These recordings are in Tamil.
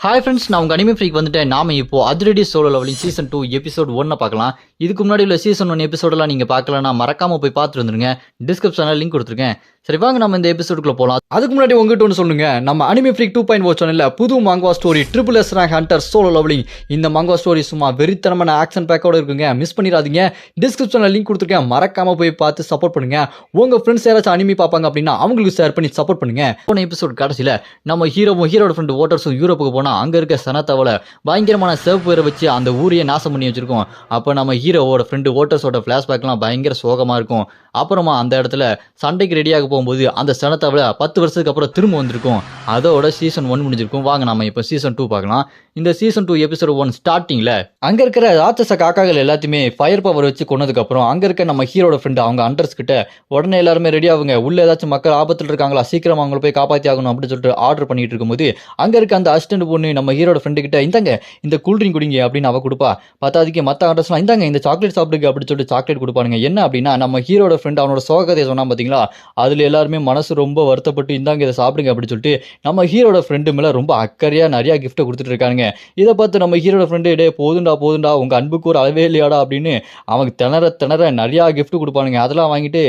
ஹாய் ஃப்ரெண்ட்ஸ், நான் உங்கள் அனிமே ஃப்ரீக் வந்துட்டேன். நாம இப்போ அதிரடி சோலோ லெவலிங் சீசன் 2 எபிசோட் 1 பார்க்கலாம். இதுக்கு முன்னாடி உள்ள சீசன் 1 எபிசோடெல்லாம் நீங்கள் பார்க்கலன்னா மறக்காமல் போய் பார்த்துட்டு வந்துருங்க. டிஸ்கிரிப்ஷனில் லிங்க் கொடுத்துருக்கேன். சரி வாங்க நம்ம இந்த எபிசோடுக்குள்ள போகலாம். அதுக்கு முன்னாடி உங்ககிட்ட ஒன்று சொல்லுங்க, நம்ம அனிமே ஃப்ரீக் 2.0 சேனல்ல புது manga story triple S rank hunter solo levelling. இந்த மாங்கா ஸ்டோரி சும்மா வெறித்தனமான ஆக்ஷன் பேக்கோட இருக்குங்க. மிஸ் பண்ணிடாதீங்க. டிஸ்கிரிப்ஷனில் லிங்க் கொடுத்துருக்கேன். மறக்காம போய் பார்த்து சப்போர்ட் பண்ணுங்க. உங்க ஃப்ரெண்ட்ஸ் யாராச்சும் அனிமே பார்ப்பாங்க அப்படின்னா அவங்களுக்கு ஷேர் பண்ணி சப்போர்ட் பண்ணுங்க. போன எபிசோட் கடைசியில் நம்ம ஹீரோட ஃப்ரெண்ட் வாட்டர்ஸும் யூரோப்புக்கு போனா அங்க இருக்க சனத்தவளை பயங்கரமான சிவப்பு வேற வச்சு அந்த ஊரையே நாசம் பண்ணி வச்சிருக்கோம். அப்போ நம்ம ஹீரோவோட ஃப்ரெண்டு வாட்டர்ஸோட ஃபிளாஷ்பேக்லாம் பயங்கர சோகமா இருக்கும். அப்புறமா அந்த இடத்துல சண்டைக்கு ரெடியாக போகும்போது அந்த சனத்தவளை 10 வருஷத்துக்கு அப்புறம் திரும்ப வந்திருக்கும். அதோட சீசன் 1 முடிஞ்சிருக்கும். வாங்க நம்ம இப்போ சீசன் 2 பார்க்கலாம். இந்த சீசன் 2 எபிசோட் 1 ஸ்டார்டிங்ல அங்க இருக்கிற ராட்சச காக்காக்கள் எல்லாத்தையுமே ஃபயர் பவர் வச்சு கொன்னதுக்கு அப்புறம் அங்க இருக்க நம்ம ஹீரோட ஃப்ரெண்ட் அவங்க அண்டர்ஸ் கிட்ட உடனே எல்லாருமே ரெடி ஆகுங்க. உள்ள ஏதாச்சும் மக்கள் ஆபத்தில் இருக்காங்களா, சீக்கிரம் அவங்களை போய் காப்பாற்றி ஆகணும் அப்படின்னு சொல்லிட்டு ஆர்டர் பண்ணிட்டு இருக்கும்போது அங்க இருக்க அந்த அசிஸ்டன்ட் பொண்ணு நம்ம ஹீரோட ஃப்ரெண்டு கிட்ட இந்தாங்க இந்த கூல்ட்ரிங்க் குடிங்க அப்படின்னு அவ கொடுப்பா. பத்தாதிக்கு மற்ற அண்டர்ஸ்லாம் இந்தாங்க இந்த சாக்லேட் சாப்பிடுங்க அப்படின்னு சொல்லிட்டு சாக்லேட் கொடுப்பானுங்க. என்ன அப்படின்னா நம்ம ஹீரோட ஃப்ரெண்ட் அவனோட சோகதையை சொன்னா பாத்தீங்களா, அதுல எல்லாருமே மனசு ரொம்ப வருத்தப்பட்டு இந்தாங்க இதை சாப்பிடுங்க அப்படின்னு சொல்லிட்டு நம்ம ஹீரோட ஃப்ரெண்டு மேல ரொம்ப அக்கறையா நிறைய கிஃப்ட்டை கொடுத்துட்டு இருக்காங்க. இதை பார்த்து நம்ம ஹீரோட ஃப்ரெண்டு டே போதுண்டா உங்க அன்புக்கு ஒரு அளவே இல்லையாடா அப்படின்னு அவங்க திணற நிறைய கிஃப்ட் கொடுப்பானுங்க. அதெல்லாம் வாங்கிட்டு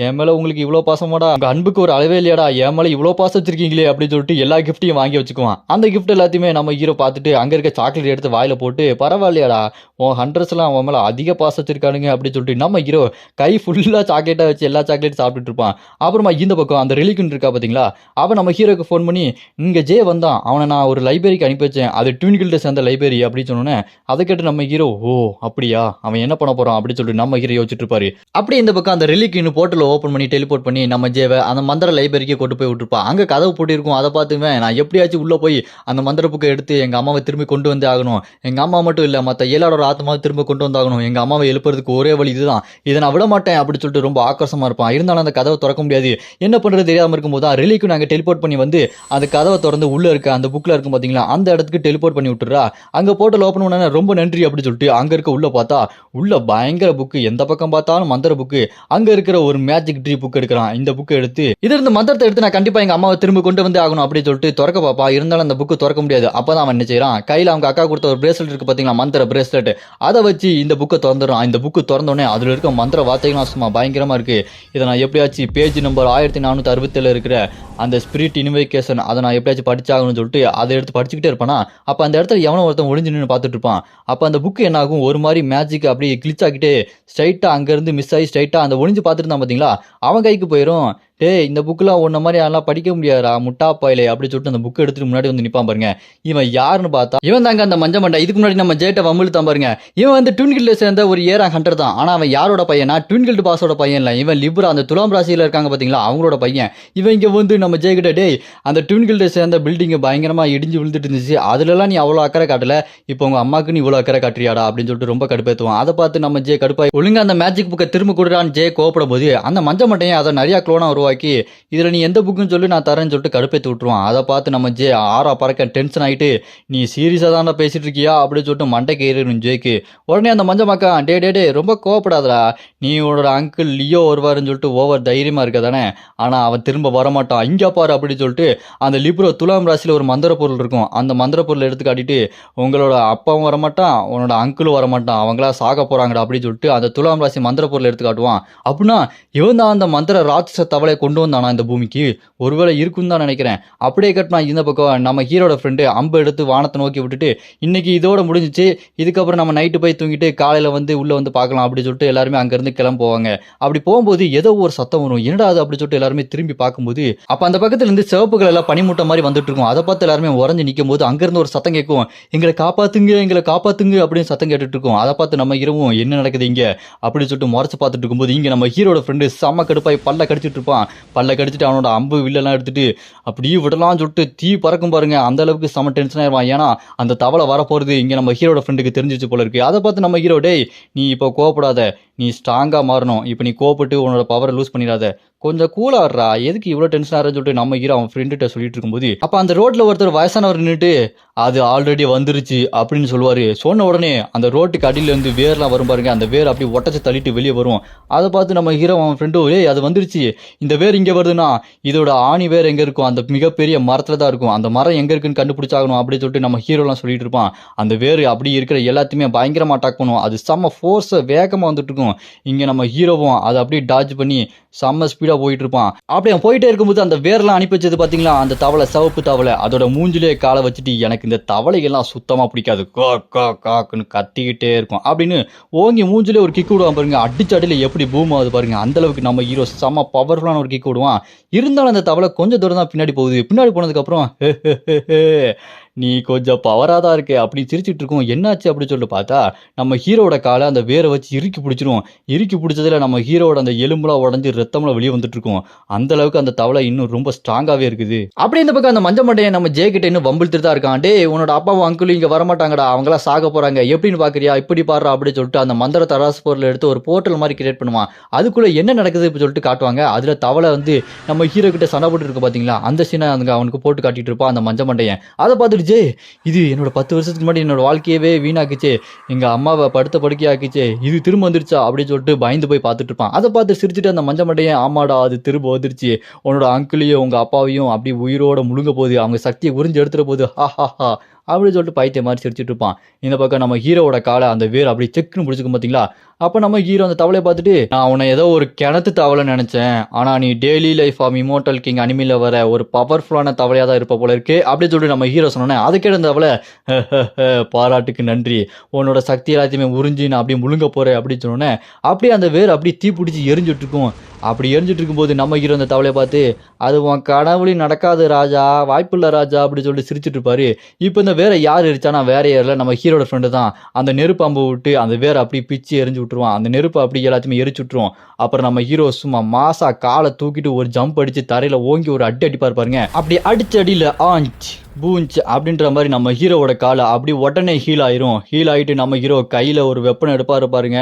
என் மேலே உங்களுக்கு இவ்வளோ பாசமாடா, உங்கள் அன்புக்கு ஒரு அளவே இல்லையாடா, என் மேலே இவ்வளோ பாசம் வச்சிருக்கீங்களே அப்படின்னு சொல்லிட்டு எல்லா கிஃப்ட்டையும் வாங்கி வச்சுக்குவான். அந்த கிஃப்ட் எல்லாத்தையுமே நம்ம ஹீரோ பார்த்துட்டு அங்கே இருக்க சாக்லேட் எடுத்து வாயில் போட்டு பரவாயில்லையாடா உன் ஹண்ட்ரட்ஸ்லாம் அவன் மேலே அதிக பாசம் வச்சிருக்கானுங்க அப்படின்னு சொல்லிட்டு நம்ம ஹீரோ கை ஃபுல்லாக சாக்லேட்டாக வச்சு எல்லா சாக்லேட் சாப்பிட்டுட்டு இருப்பான். அப்புறமா இந்த பக்கம் அந்த ரிலிக்குன்னு இருக்கா பார்த்தீங்களா, அவன் நம்ம ஹீரோக்கு ஃபோன் பண்ணி இங்கே ஜே வந்தான், அவனை நான் ஒரு லைப்ரரிக்கு அனுப்பி வச்சேன், அது ட்வின்கில்ட்ட சேர்ந்த லைப்ரரி அப்படின்னு சொன்னோன்னே அதை கேட்டு நம்ம ஹீரோ ஓ அப்படியா அவன் என்ன பண்ண போகிறான் அப்படின்னு சொல்லிட்டு நம்ம ஹீரோ யோசிச்சுட்டு இருப்பாரு. அப்படி இந்த பக்கம் அந்த ரிலிக்குன்னு போர்ட்டல் ஓப்பன் பண்ணி டெலிபோர்ட் பண்ணி நம்ம ஜேவை அந்த மந்திர லைப்ரரிக்கு கொண்டு போய் விட்டுருப்பா. அங்கே கதவு போட்டிருக்கும். அதை பார்த்துவேன் நான் எப்படியாச்சும் உள்ளே போய் அந்த மந்திர புக்கை எடுத்து எங்கள் அம்மாவை திரும்பி கொண்டு வந்து ஆகணும். எங்கள் அம்மா மட்டும் இல்லை மற்ற ஏழாரோட ஆத்மாவை திரும்ப கொண்டு வந்தாகணும். எங்கள் அம்மாவை எழுப்புறதுக்கு ஒரே வழி இதுதான், இதை நான் விட மாட்டேன் அப்படின்னு சொல்லிட்டு ரொம்ப ஆக்ரோஷமாக இருப்பான். இருந்தாலும் அந்த கதவை திறக்க முடியாது. என்ன பண்ணுறது தெரியாமல் இருக்கும்போது தான் ரிலிக்கு நாங்கள் டெலிபோர்ட் பண்ணி வந்து அந்த கதவை திறந்து உள்ளே இருக்க அந்த புக்கில் இருக்கும் பார்த்தீங்களா அந்த இடத்துக்கு டெலிபோர்ட் பண்ணி விட்டுறா. அங்கே போர்ட்டல் ஓப்பன் பண்ண ரொம்ப நன்றி அப்படின்னு சொல்லிட்டு அங்கே இருக்க உள்ள பார்த்தா உள்ள பயங்கர புக்கு, எந்த பக்கம் பார்த்தாலும் மந்திர புக்கு. அங்கே இருக்கிற ஒரு மேஜிக் ட்ரீ புக் எடுக்கிறான். இந்த புக்கை எடுத்து இது இருந்து மந்திரத்தை எடுத்து நான் கண்டிப்பா எங்க அம்மாவை திரும்ப கொண்டு வந்து ஆகணும் அப்படின்னு சொல்லிட்டு திறக்க பாப்பா. இருந்தாலும் அந்த புக்கு திறக்க முடியாது. அப்பதான் அவன் என்ன செய்யறான், கையில அவங்க அக்கா கொடுத்த ஒரு பிரேஸ்லெட் இருக்கு பாத்தீங்களா, மந்திர பிரேஸ்லெட், அதை வச்சு இந்த புக்கை திறந்துடும். இந்த புக்கு திறந்தோடனே அதுல இருக்க மந்திர வார்த்தைகளும் சும்மா பயங்கரமா இருக்கு. இதை நான் எப்படியாச்சும் பேஜ் நம்பர் 1467 இருக்கிற அந்த ஸ்பிரிட் இன்வைகேஷன் அதை நான் எப்படியாச்சும் படிச்சாகணும்னு சொல்லிட்டு அதை எடுத்து படிச்சுக்கிட்டே இருப்பானா. அப்போ அந்த இடத்துல எவனோ ஒருத்தன் ஒளிஞ்சு நின்று பார்த்துட்டு இருப்பான். அப்போ அந்த புக்கு என்ன ஆகும், ஒரு மாதிரி மேஜிக் அப்படி கிளிச் ஆகிட்டே ஸ்ட்ரைட்டாக அங்கேருந்து மிஸ் ஆகி ஸ்ட்ரைட்டாக அந்த ஒளிஞ்சு பார்த்துட்டு இருந்தான் பார்த்தீங்களா, அவன் கைக்கு போயிடும். டேய் இந்த புக்கெலாம் ஒன்றை மாதிரி அதெல்லாம் படிக்க முடியாதா முட்டா பாயிலே அப்படின்னு சொல்லிட்டு அந்த புக்கை எடுத்துட்டு முன்னாடி வந்து நிற்பான் பாருங்க. இவன் யாருன்னு பார்த்தா இவன் தாங்க அந்த மஞ்ச மண்டை. இதுக்கு முன்னாடி நம்ம ஜேட்டை வம்பிழுத்தான் பாருங்க. இவன் வந்து ட்வின்கில்ட சேர்ந்த ஒரு ஏரா ஹண்டர் தான். ஆனால் அவன் யாரோட பையனா, ட்வின்கில்டு பாஸோட பையன் இல்லை. இவன் லிப்ரா அந்த துலாம் ராசியில் இருக்காங்க பார்த்தீங்களா அவங்களோட பையன். இவன் இங்கே வந்து நம்ம ஜேகிட்ட டேய் அந்த ட்வின்கில்ட சேர்ந்த பில்டிங்கை பயங்கரமாக இடிஞ்சு விழுந்துட்டு இருந்துச்சு, அதுலலாம் நீ அவ்வளோ அக்கறை காட்டல, இப்போ உங்கள் அம்மாவுக்கு நீ இவ்வளோ அக்கறை காட்டுறியாடா அப்படின்னு சொல்லிட்டு ரொம்ப கடுப்பேற்றுவான். அதை பார்த்து நம்ம ஜே கடுப்பாய் ஒழுங்கா அந்த மேஜிக் புக்கை திரும்ப கொடுறான்னு ஜே கோப்படும் போது அந்த மஞ்ச மட்டையை அதை நிறையா க்ளோனாக உருவாக்கி இதில் நீ எந்த புக்குன்னு சொல்லி நான் தரேன்னு சொல்லிட்டு கடுப்பேற்றி விட்டுருவான். அதை பார்த்து நம்ம ஜே ஆறா பறக்க டென்ஷன் ஆகிட்டு நீ சீரியஸாக தானே பேசிட்டு இருக்கியா அப்படின்னு சொல்லிட்டு மண்டைக்கு ஏறிடும் ஜேக்கு. உடனே அந்த மஞ்ச மக்கா டே ரொம்ப கோவப்படாதடா, நீ உன்னோட அங்கிள் லியோ வருவாருன்னு சொல்லிட்டு ஓவர் தைரியமாக இருக்க தானே, ஆனால் அவன் திரும்ப வரமாட்டான் இங்கே பாரு அப்படின்னு சொல்லிட்டு அந்த லிப்ரோ துலாம் ராசியில் ஒரு மந்திர பொருள் இருக்கும். அந்த மந்திர பொருளை எடுத்து காட்டிட்டு உங்களோட அப்பாவும் வரமாட்டான் உன்னோட அங்கிளும் வரமாட்டான், அவங்களா சாக போகிறாங்கடா அப்படின்னு சொல்லிட்டு அந்த துலாம் ராசி மந்திர பொருளை எடுத்து காட்டுவான். அப்படின்னா இவன் தான் அந்த மந்திர ராட்சச தவளை கொண்டு வந்தானா இந்த பூமிக்கு, ஒருவேளை இருக்குன்னு தான் நினைக்கிறேன். அப்படியே கட்டினா இந்த பக்கம் நம்ம ஹீரோட ஃப்ரெண்டு அம்பு எடுத்து வானத்தை நோக்கி விட்டுட்டு இன்னைக்கு இதோட முடிஞ்சிச்சு, இதுக்கப்புறம் நம்ம நைட்டு போய் தூங்கிட்டு காலையில் வந்து உள்ளே வந்து பார்க்கலாம் அப்படின்னு சொல்லிட்டு எல்லாருமே அங்கேருந்து கிளம்ப போவாங்க. அப்படி போகும்போது ஏதோ ஒரு சத்தம் வரும், என்னடா அது அப்படின்னு சொல்லிட்டு எல்லாருமே திரும்பி பார்க்கும்போது அப்போ அந்த பக்கத்துல இருந்து சிவப்புகள் எல்லாம் பனிமூட்டை மாதிரி வந்துட்டு இருக்கும். அதை பார்த்து எல்லாருமே உறைஞ்சு நிற்கும் போது அங்கேருந்து ஒரு சத்தம் கேட்கும், எங்களை காப்பாத்துங்க அப்படின்னு சத்தம் கேட்டுட்டு இருக்கும். அதை பார்த்து நம்ம இரவும் என்ன நடக்குது இங்கே அப்படின்னு சொல்லிட்டு முறைச்சு பார்த்துட்டு இருக்கும்போது இங்கே நம்ம ஹீரோட ஃப்ரெண்டு செம்ம கடுப்பாய் பல்ல கடிச்சிட்டு இருப்பான். பல்ல கடிச்சிட்டு அவனோட அம்பு வில்லெல்லாம் எடுத்துட்டு அப்படியே விடலாம் சொல்லிட்டு தீ பறக்கும் பாருங்க. அந்த அளவுக்கு செம்ம டென்ஷன் ஆயிடுவான். ஏன்னா அந்த தவளை வரப்போறது இங்க நம்ம ஹீரோட ஃப்ரெண்டுக்கு தெரிஞ்சிச்சு போல இருக்கு. அதை பார்த்து நம்ம ஹீரோ டேய் நீ இப்போ கோவப்படாத, நீ ஸ்ட்ராங்கா மாறணும், இப்போ நீ கோவப்பட்டு உன்னோட பவரை லூஸ் பண்ணிடாத, கொஞ்சம் கூலா வர்றா, எதுக்கு இவ்வளோ டென்ஷன் ஆகிறன்னு சொல்லிட்டு நம்ம ஹீரோ அவன் ஃப்ரெண்டுகிட்ட சொல்லிட்டு இருக்கும்போது, அப்போ அந்த ரோட்ல ஒருத்தர் வயசானவர் நின்றுட்டு அது ஆல்ரெடி வந்துருச்சு அப்படின்னு சொல்லுவாரு. சொன்ன உடனே அந்த ரோட்டுக்கு அடியில இருந்து வேர்லாம் வரும் பாருங்க, அந்த வேர் அப்படியே ஒட்டச்சு தள்ளிட்டு வெளியே வரும். அதை பார்த்து நம்ம ஹீரோ அவன் ஃப்ரெண்டும், ஏய் அது வந்துருச்சு, இந்த வேர் இங்கே வருதுன்னா இதோட ஆணி வேர் எங்கே இருக்கும், அந்த மிகப்பெரிய மரத்தில் தான் இருக்கும், அந்த மரம் எங்கே இருக்குன்னு கண்டுபிடிச்சாகணும் அப்படின்னு சொல்லிட்டு நம்ம ஹீரோலாம் சொல்லிட்டு இருப்பான். அந்த வேர் அப்படி இருக்கிற எல்லாத்தையுமே பயங்கரமாக அட்டாக் பண்ணுவோம். அது செம்ம ஃபோர்ஸை வேகமாக வந்துட்டு இருக்கும். இங்கே நம்ம ஹீரோவும் அதை அப்படியே டாஜ் பண்ணி செம்ம ஸ்பீடாக போயிட்டு இருப்பான். அப்படியே போயிட்டே இருக்கும்போது அந்த வேர்லாம் அனுப்பி வச்சது பார்த்தீங்களா, அந்த தவளை, சிவப்பு தவளை, அதோட மூஞ்சிலே காலை வச்சுட்டு, எனக்கு இந்த தவளைகள்லாம் சுத்தமாக பிடிக்காது, கா கா காக்குன்னு கத்திக்கிட்டே இருக்கும் அப்படின்னு ஓங்கி மூஞ்சிலே ஒரு கிக் விடுவான் பாருங்க. அடிச்ச அடியில் எப்படி பூம் ஆகுது பாருங்க. அந்த அளவுக்கு நம்ம ஹீரோ செம்ம பவர்ஃபுல்லான ஒரு கிக் விடுவான். இருந்தாலும் அந்த தவளை கொஞ்சம் தூரம் தான் பின்னாடி போகுது. பின்னாடி போனதுக்கப்புறம் நீ கொஞ்சம் பவராக தான் இருக்கே அப்படி சிரிச்சிட்டு இருக்கும். என்னாச்சு அப்படின்னு சொல்லிட்டு பார்த்தா நம்ம ஹீரோட காலை அந்த வேரை வச்சு இறுக்கி பிடிச்சிரும். இறுக்கி பிடிச்சதுல நம்ம ஹீரோட அந்த எலும்புலாம் உடஞ்சி ரத்தம்லாம் வெளியே வந்துட்டு இருக்கும். அந்த அளவுக்கு அந்த தவளை இன்னும் ரொம்ப ஸ்ட்ராங்காகவே இருக்குது. அப்படி இந்த பக்கம் அந்த மஞ்ச மண்டையை நம்ம ஜே கிட்ட இன்னும் வம்பிழுத்துட்டு தான் இருக்கான். டே உன்னோட அப்பாவும் அங்கிளும் இங்கே வரமாட்டாங்கடா, அவங்களாம் சாக போறாங்க, எப்படின்னு பார்க்குறியா, இப்படி பாடுறா அப்படின்னு சொல்லிட்டு அந்த மந்திர தராசு பொருள் எடுத்து ஒரு போர்ட்டல் மாதிரி கிரியேட் பண்ணுவான். அதுக்குள்ளே என்ன நடக்குது இப்போ சொல்லிட்டு காட்டுவாங்க. அதில் தவளை வந்து நம்ம ஹீரோ கிட்ட சண்டை போட்டு இருக்கு பார்த்தீங்களா, அந்த சீனை அவனுக்கு போட்டு காட்டிட்டு இருப்பான் அந்த மஞ்ச மண்டையன். அதை பார்த்துட்டு ஜே, இது என்னோட 10 வருஷத்துக்கு முன்னாடி என்னோட வாழ்க்கையவே வீணாக்குச்சே, எங்க அம்மாவை படுத்த படுக்கையாக்குச்சே, இது திரும்ப வந்துருச்சா அப்படின்னு சொல்லிட்டு பயந்து போய் பார்த்துட்டு இருப்பான். அதை பார்த்து சிரிச்சுட்டு அந்த மஞ்ச மண்டையன், ஆமாடா அது திரும்ப வந்துருச்சு, உன்னோட அங்கிளையும் உங்க அப்பாவையும் அப்படி உயிரோட முழுங்க போகுது, அவங்க சக்தியை உறிஞ்சு எடுத்துட போகுது, ஹா ஹா ஹா அப்படின்னு சொல்லிட்டு பைத்திய மாதிரி சிரிச்சுட்டு இருப்பான். இந்த பக்கம் நம்ம ஹீரோவோட காலை அந்த வேர் அப்படியே செக்குன்னு பிடிச்சிக்கும் பார்த்தீங்களா. அப்போ நம்ம ஹீரோ அந்த தவளையை பார்த்துட்டு, நான் உன்னை ஏதோ ஒரு கிணத்து தவளை நினச்சேன், ஆனால் நீ டெய்லி லைஃப் ஆஃப் இமோர்டல் கிங் அனிமியில் வர ஒரு பவர்ஃபுல்லான தவளையாக தான் இருப்ப போல இருக்கு அப்படின்னு சொல்லிட்டு நம்ம ஹீரோ சொன்னோன்னே, அதுக்கே இந்த தவளை பாராட்டுக்கு நன்றி, உன்னோட சக்தி எல்லாத்தையுமே உறிஞ்சி நான் அப்படியே முழுங்க போகிறேன் அப்படின்னு சொன்னோன்னே, அப்படியே அந்த வேர் அப்படியே தீ பிடிச்சி எரிஞ்சுட்டு இருக்கும். அப்படி எரிஞ்சிட்டு இருக்கும்போது நம்ம ஹீரோ அந்த தவளையை பார்த்து, அது உன் கனவுலையும் நடக்காது ராஜா, வாய்ப்பில்லை ராஜா அப்படின்னு சொல்லிட்டு சிரிச்சுட்டு இருப்பாரு. இப்போ இந்த வேற யார் எரிச்சானா, வேற யாரில் நம்ம ஹீரோட ஃப்ரெண்டு தான். அந்த நெருப்பு அம்பு விட்டு அந்த வேற அப்படி பிச்சு எரிஞ்சு விட்டுருவான். அந்த நெருப்பு அப்படி எல்லாத்தையுமே எரிச்சு விட்டுருவோம். அப்புறம் நம்ம ஹீரோ சும்மா மாசா காலை தூக்கிட்டு ஒரு ஜம்ப் அடிச்சு தரையில ஓங்கி ஒரு அடி அடிப்பார் பாருங்க. அப்படி அடிச்ச அடியில் ஆஞ்ச் பூஞ்ச் அப்படின்ற மாதிரி நம்ம ஹீரோவோட காலை அப்படி உடனே ஹீல் ஆயிரும். ஹீல் ஆகிட்டு நம்ம ஹீரோ கையில் ஒரு வெப்பனை எடுப்பாரு பாருங்க.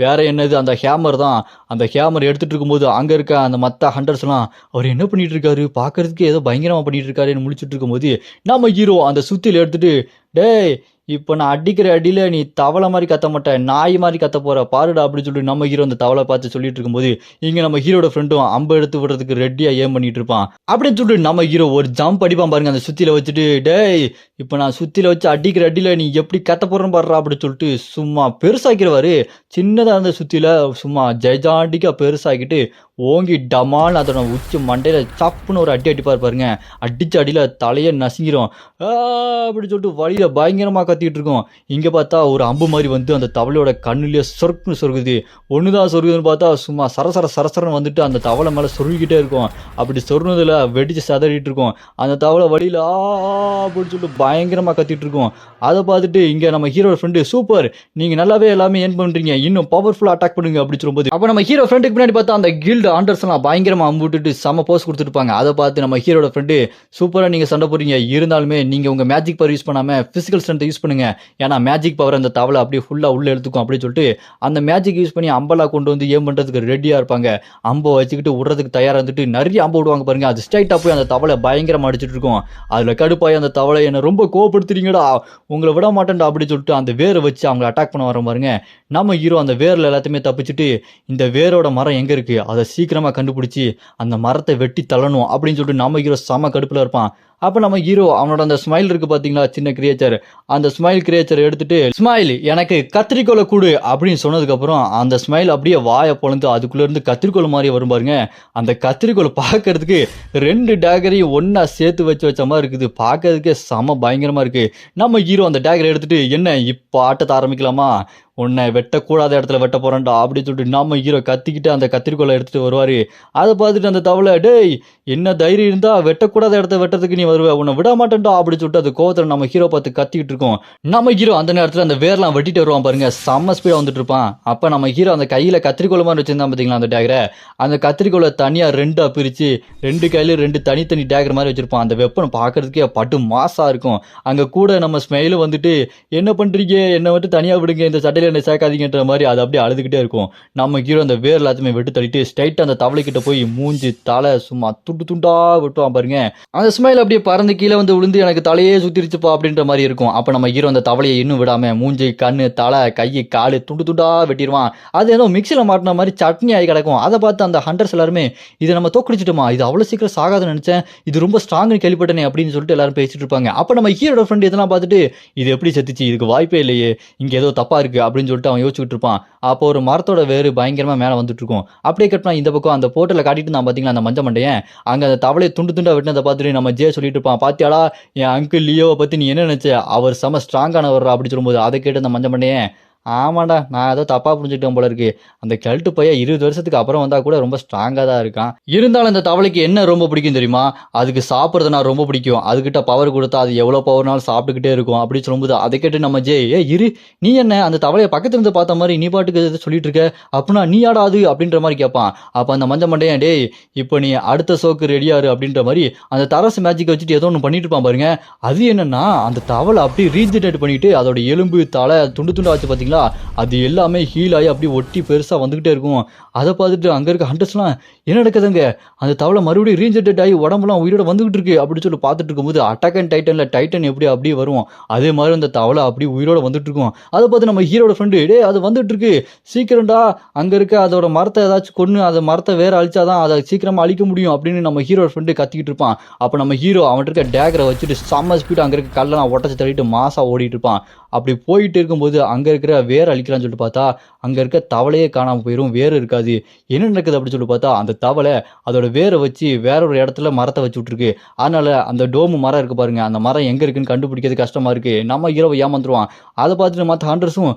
வேற என்னது, அந்த ஹேமர் தான். அந்த ஹேமர் எடுத்துட்டு இருக்கும்போது அங்கே இருக்க அந்த மற்ற ஹண்டர்ஸ்லாம், அவர் என்ன பண்ணிட்டு இருக்காரு, பார்க்கறதுக்கு ஏதோ பயங்கரமாக பண்ணிட்டு இருக்காருன்னு முடிச்சுட்டு இருக்கும்போது நம்ம ஹீரோ அந்த சுத்தியில் எடுத்துட்டு, டேய் இப்போ நான் அடிக்கிற அடியில் நீ தவளை மாதிரி கத்த மாட்டேன், நாய் மாதிரி கத்த போற பாருடா அப்படின்னு சொல்லிட்டு நம்ம ஹீரோ அந்த தவளை பார்த்து சொல்லிட்டு இருக்கும்போது, இங்கே நம்ம ஹீரோட ஃப்ரெண்டும் அம்பு எடுத்து விடுறதுக்கு ரெடியாக ஏம் பண்ணிட்டு இருப்பான். அப்படின்னு சொல்லிட்டு நம்ம ஹீரோ ஒரு ஜம்ப் அடிப்பான் பாருங்க அந்த சுத்தியில வச்சுட்டு, டேய் இப்போ நான் சுத்தியில வச்சு அடிக்கிற அடியில் நீ எப்படி கத்த போறேன்னு பாடுறா அப்படின்னு சொல்லிட்டு சும்மா பெருசாக்கிடுவாரு. சின்னதாக இருந்த சுத்தியில சும்மா ஜெய்ஜாண்டிக்கா பெருசாக்கிட்டு ஓங்கி டமால் அதோட உச்சி மண்டையில் சப்புன்னு ஒரு அடி அடிப்பார் பாருங்க. அடிச்ச அடியில் தலையை நசுங்கிரும் அப்படின்னு சொல்லிட்டு வழியில் பயங்கரமாக கத்திக்கிட்டு இருக்கோம். இங்கே பார்த்தா ஒரு அம்பு மாதிரி வந்து அந்த தவளையோட கண்ணுலேயே சொருக்குன்னு சொருகுது. ஒன்று தான் சொருகுதுன்னு பார்த்தா சும்மா சரசர சரசரன்னு வந்துட்டு அந்த தவளை மேலே சொருகிக்கிட்டே இருக்கும். அப்படி சொருனதில் வெடிச்சு சதறிட்டு இருக்கும். அந்த தவளை வழியில் அப்படின்னு சொல்லிட்டு பயங்கரமாக கத்திட்டு இருக்கோம். அதை பார்த்துட்டு இங்கே நம்ம ஹீரோ ஃப்ரெண்டு, சூப்பர் நீங்கள் நல்லாவே எல்லாமே ஏன் பண்ணுறீங்க, இன்னும் பவர்ஃபுல்லாக அட்டாக் பண்ணுங்க அப்படின்னு சொல்லும்போது, அப்போ நம்ம ஹீரோ ஃப்ரெண்டுக்கு பின்னாடி பார்த்தா அந்த கில்டு ஆண்டர்ஸ்லாம் பயங்கரமாக அம்புட்டுட்டு செம்ம போஸ் கொடுத்துருப்பாங்க. அதை பார்த்து நம்ம ஹீரோட ஃப்ரெண்டு, சூப்பராக நீங்கள் சண்டை போடுறீங்க, இருந்தாலுமே நீங்கள் உங்கள் மேஜிக் பவர் யூஸ் பண்ணாமல் ஃபிசிக்கல் ஸ்ட்ரென்த்தை யூஸ் பண்ணுங்க, ஏன்னா மேஜிக் பவர் அந்த தவளை அப்படியே ஃபுல்லாக உள்ளே எடுத்துக்கும் அப்படின்னு சொல்லிட்டு அந்த மேஜிக் யூஸ் பண்ணி அம்பெல்லாம் கொண்டு வந்து ஏம் பண்ணுறதுக்கு ரெடியாக இருப்பாங்க. அம்பை வச்சுக்கிட்டு விடுறதுக்கு தயாராக இருந்துட்டு நிறைய அம்பை விடுவாங்க பாருங்க. அது ஸ்ட்ரைட்டாக போய் அந்த தவளை பயங்கரமாக அடிச்சுட்டு இருக்கும். அதில் கடுப்பாய் அந்த தவளை, என்னை ரொம்ப கோவப்படுத்துறீங்கடா, உங்களை விட மாட்டேன்டா அப்படின்னு சொல்லிட்டு அந்த வேரை வச்சு அவங்களை அட்டாக் பண்ண வர பாருங்க. நம்ம ஹீரோ அந்த வேரில் எல்லாத்தையுமே தப்பிச்சுட்டு, இந்த வேரோட மரம் எங்கே இருக்குது அதை சீக்கிரமாக கண்டுபிடிச்சி அந்த மரத்தை வெட்டி தள்ளணும் அப்படின்னு சொல்லிட்டு நம்ம ஹீரோ செம கடுப்பில் இருப்பான். அப்போ நம்ம ஹீரோ அவனோட அந்த ஸ்மைல் இருக்குது பார்த்தீங்களா, சின்ன கிரியேச்சர், அந்த ஸ்மைல் கிரியேச்சர் எடுத்துட்டு, ஸ்மைல் எனக்கு கத்திரிக்கோலை கொடு அப்படின்னு சொன்னதுக்கப்புறம் அந்த ஸ்மைல் அப்படியே வாயை பொழந்து அதுக்குள்ளேருந்து கத்திரிக்கோள் மாதிரி வரும் பாருங்க. அந்த கத்திரிக்கோள் பார்க்கறதுக்கு 2 டேகரையும் ஒன்றா சேர்த்து வச்ச மாதிரி இருக்குது. பார்க்கறதுக்கே செம பயங்கரமாக இருக்குது. நம்ம ஹீரோ அந்த டேகரை எடுத்துட்டு, என்ன இப்போ ஆட்டத்தை ஆரம்பிக்கலாமா, உன்னை வெட்டக்கூடாத இடத்துல வெட்ட போகிறேன்டா அப்படின்னு சொல்லிட்டு நம்ம ஹீரோ கத்திக்கிட்டு அந்த கத்திரிக்கோலை எடுத்துகிட்டு வருவார். அதை பார்த்துட்டு அந்த தவளை, டேய் என்ன தைரியம் இருந்தால் வெட்டக்கூடாத இடத்த வெட்டத்துக்கு நீ வருவ, உன்னை விட மாட்டேன்டா அப்படின்னு சொல்லிட்டு அது கோவத்துல நம்ம ஹீரோ பார்த்து கத்திக்கிட்டு இருக்கோம். நம்ம ஹீரோ அந்த நேரத்துல அந்த வேர்லாம் வெட்டிட்டு வருவான் பாருங்க, செம்ம ஸ்பீடா வந்துட்டு இருப்பான். அப்ப நம்ம ஹீரோ அந்த கையில கத்திரிக்கோல் மாதிரி வச்சிருந்தான் பாத்தீங்களா அந்த டேகரை, அந்த கத்திரிக்கோலை தனியா ரெண்டா பிரிச்சு 2 கையில 2 தனித்தனி டேகர் மாதிரி வச்சிருப்பான். அந்த வெப்பன் பார்க்கறதுக்கே பட்டு மாசா இருக்கும். அங்க கூட நம்ம ஸ்மைல் வந்துட்டு என்ன பண்றீங்க, என்ன மட்டும் தனியா விடுங்க, இந்த சட்டையில என்ன சேர்க்காதீங்கன்ற மாதிரி அது அப்படியே அழுதுகிட்டே இருக்கும். நம்ம ஹீரோ அந்த வேர் எல்லாத்தையுமே வெட்டு தள்ளிட்டு ஸ்ட்ரைட்டா அந்த தவளை கிட்ட போய் மூஞ்சி தலை சும்மா துண்டு துண்டா வெட்டுவான் பாருங்க. அந்த ஸ்மைல் அப்படியே பறந்து கீழே வந்து விழுந்து எனக்கு தலையே சுத்திருச்சுப்பா அப்படின்ற மாதிரி இருக்கும். அப்ப நம்ம ஹீரோ அந்த தவளையை இன்னும் விடாம மூஞ்சி கண்ணு தலை கை காலு துண்டு துண்டா வெட்டிடுவான். அது ஏதோ மிக்சியில மாட்டின மாதிரி சட்னி ஆகி கிடக்கும். அதை பார்த்து அந்த ஹண்டர்ஸ் எல்லாருமே இதை நம்ம தோக்கடிச்சிட்டோமா, இது அவ்வளவு சீக்கிரம் சாகாதுன்னு நினைச்சேன், இது ரொம்ப ஸ்ட்ராங்னு கேள்விப்பட்டனே அப்படின்னு சொல்லிட்டு எல்லாரும் பேசிட்டு இருப்பாங்க. அப்ப நம்ம ஹீரோட ஃப்ரெண்ட் இதெல்லாம் பார்த்துட்டு இது எப்படி செத்துச்சு, இதுக்கு வாய்ப்பே இல்லையே, இங்க ஏதோ தப்பா இருக்கு அப்படின்னு சொல்லிட்டு அவன் யோசிச்சுட்டு இருப்பான். அப்போ ஒரு மரத்தோட வேறு பயங்கரமா மேல வந்துட்டு இருக்கும். அப்படியே கட்டினா இந்த பக்கம் அந்த போர்ட்டல காட்டிட்டு நான் பாத்தீங்களா அந்த மஞ்ச மண்டையன் அங்க அந்த தவளையை துண்டு துண்டா வெட்டினதை பார்த்துட்டு நம்ம ஜே சொல்லிட்டு இருப்பான், பாத்தியாடா என் அங்கிள் லியோவை பத்தி நீ என்ன நினைச்ச, அவர் செம ஸ்ட்ராங்கானவர் அப்படி சொல்லும்போது அதை கேட்டு அந்த மஞ்ச மண்டையன் ஆமாடா நான் ஏதோ தப்பா புரிஞ்சுக்கிட்டேன் போல இருக்கு, அந்த கெல்ட்டு பையன் 20 வருஷத்துக்கு அப்புறம் வந்தா கூட ரொம்ப ஸ்ட்ராங்கா தான் இருக்கான், இருந்தாலும் அந்த தவளைக்கு என்ன ரொம்ப பிடிக்கும் தெரியுமா, அதுக்கு சாப்பிட்றதுனா ரொம்ப பிடிக்கும், அதுகிட்ட பவர் கொடுத்தா அது எவ்வளவு பவர்னாலும் சாப்பிட்டுக்கிட்டே இருக்கும் அப்படின்னு சொல்லும்போது அதை கேட்டு நம்ம ஜே இரு நீ என்ன அந்த தவளையை பக்கத்துல இருந்து பார்த்த மாதிரி நீ பாட்டுக்கு எதை சொல்லிட்டு இருக்க, அப்படின்னா நீ ஆடா அது அப்படின்ற மாதிரி கேட்பான். அப்ப அந்த மஞ்ச மண்டையன் டேய் இப்போ நீ அடுத்த ஷோக்கு ரெடியாரு அப்படின்ற மாதிரி அந்த தரசு மேஜிக் வச்சுட்டு ஏதோ ஒன்று பண்ணிட்டு இருப்பான் பாருங்க. அது என்னன்னா அந்த தவளை அப்படியே ரீஜெனரேட் பண்ணிட்டு அதோட எலும்பு தலை துண்டு துண்டா வச்சு பாத்தீங்களா, அது எல்லாமே ஹீல் ஆகி அப்படியே ஒட்டி பெருசா வந்துகிட்டே இருக்கும். அதை பார்த்துட்டு அங்க இருக்க ஹண்டர்ஸ்லாம் என்ன நடக்குதுங்க, அந்த தவளை மறுபடியும் ரீஜெனரேட் ஆகி உடம்புலாம் உயிரோட வந்துகிட்டு இருக்கு அப்படின்னு சொல்லி பார்த்துட்டு இருக்கும்போது அட்டாக் அண்ட் டைட்டன்ல டைட்டன் எப்படி அப்படியே வரும் அதே மாதிரி அந்த தவளை அப்படியே உயிரோட வந்துட்டு இருக்கும். அதை பார்த்து நம்ம ஹீரோட ஃப்ரெண்டு டே அது வந்துட்டு இருக்கு சீக்கிரம்டா, அங்க இருக்க அதோட மரத்தை ஏதாச்சும் கொண்டு அதை மரத்தை வேற அழிச்சாதான் அதை சீக்கிரமா அழிக்க முடியும் அப்படின்னு நம்ம ஹீரோட ஃப்ரெண்டு கத்திக்கிட்டு இருப்பான். அப்ப நம்ம ஹீரோ அவன் இருக்க டேகரை வச்சுட்டு செம்ம ஸ்பீடு அங்க இருக்க கல்லெல்லாம் உடச்சு தள்ளிட்டு மாசா ஓடிட்டு இருப்பான். அப்படி போயிட்டு இருக்கும்போது அங்க இருக்கிற வேற அழிக்கலாம்னு சொல்லிட்டு பார்த்தா அங்க இருக்க தவளையே காணாம போயிடும், வேறு இருக்காது. என்ன நடக்குது அப்படின்னு சொல்லி பார்த்தா அந்த தவளை அதோட வேரை வச்சு வேற ஒரு இடத்துல மரத்தை வச்சு விட்டுருக்கு. அதனால அந்த டோமு மரம் இருக்கு பாருங்க, அந்த மரம் எங்க இருக்குன்னு கண்டுபிடிக்கிறது கஷ்டமா இருக்கு. நம்ம ஹீரோவை ஏமாந்துருவான். அதை பார்த்துட்டு மற்ற ஹண்டர்ஸும்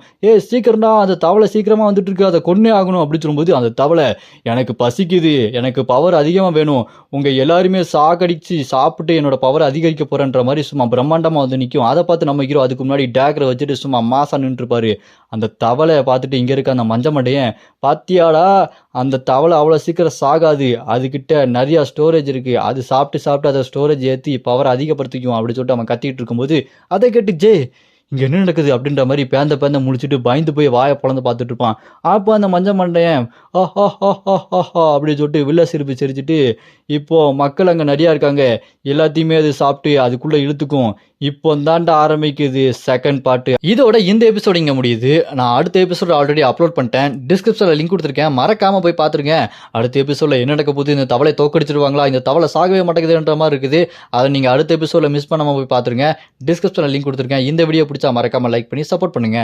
சீக்கிரம்டா அந்த தவளை சீக்கிரமா வந்துட்டு இருக்கு, அதை கொன்னே ஆகணும் அப்படின்னு சொல்லும்போது அந்த தவளை எனக்கு பசிக்குது, எனக்கு பவர் அதிகமா வேணும், உங்க எல்லாருமே சாகடிச்சு சாப்பிட்டு என்னோட பவர் அதிகரிக்க போறேன்ற மாதிரி சும்மா பிரம்மாண்டமா வந்து நிற்கும். அதை பார்த்து நம்ம ஹீரோ அதுக்கு முன்னாடி டேக்கரை வச்சுட்டு சும்மா மாசா நின்று இருப்பாரு. அந்த தவளையை பார்த்துட்டு இங்க இருக்க அந்த மஞ்ச மண்டையன் பாத்தியாடா அந்த தவளை அவ்வளவு சீக்கிரம் சாகாது, அதுகிட்ட நிறைய ஸ்டோரேஜ் இருக்கு, அது சாப்பிட்டு சாப்பிட்டு அதை ஸ்டோரேஜ் ஏற்றி பவர் அதிகப்படுத்திக்கும் அப்படின்னு சொல்லிட்டு அவன் கத்திட்டு இருக்கும்போது அதை கேட்டு ஜே இங்க என்ன நடக்குது அப்படின்ற மாதிரி பேந்த முடிச்சுட்டு பயந்து போய் வாயை பொழந்து பார்த்துட்டு இருப்பான். அப்போ அந்த மஞ்ச மண்டையன் அப்படின்னு சொல்லிட்டு வில்ல சிரிப்பு சிரிச்சுட்டு இப்போ மக்கள் அங்க நிறைய இருக்காங்க, எல்லாத்தையுமே அது சாப்பிட்டு அதுக்குள்ள இழுத்துக்கும், இப்போ தாண்டா ஆரம்பிக்குது செகண்ட் பார்ட். இதோட இந்த எபிசோடு இங்க முடியுது. நான் அடுத்த எபிசோட் ஆல்ரெடி அப்லோட் பண்ணிட்டேன், டிஸ்கிரிப்ஷன்ல லிங்க் கொடுத்துருக்கேன், மறக்காம போய் பாத்துருங்க. அடுத்த எபிசோட்ல என்ன நடக்க போகுது, இந்த தவளை தோக்கடிச்சிருவாங்களா, இந்த தவளை சாகவே மாட்டேங்குதுன்ற மாதிரி இருக்குது, அதை நீங்க அடுத்த எபிசோட்ல மிஸ் பண்ணாம போய் பாத்துருங்க. டிஸ்கிரிப்ஷன்ல லிங்க் கொடுத்துருக்கேன். இந்த வீடியோ பிடிச்சா மறக்காம லைக் பண்ணி சப்போர்ட் பண்ணுங்க.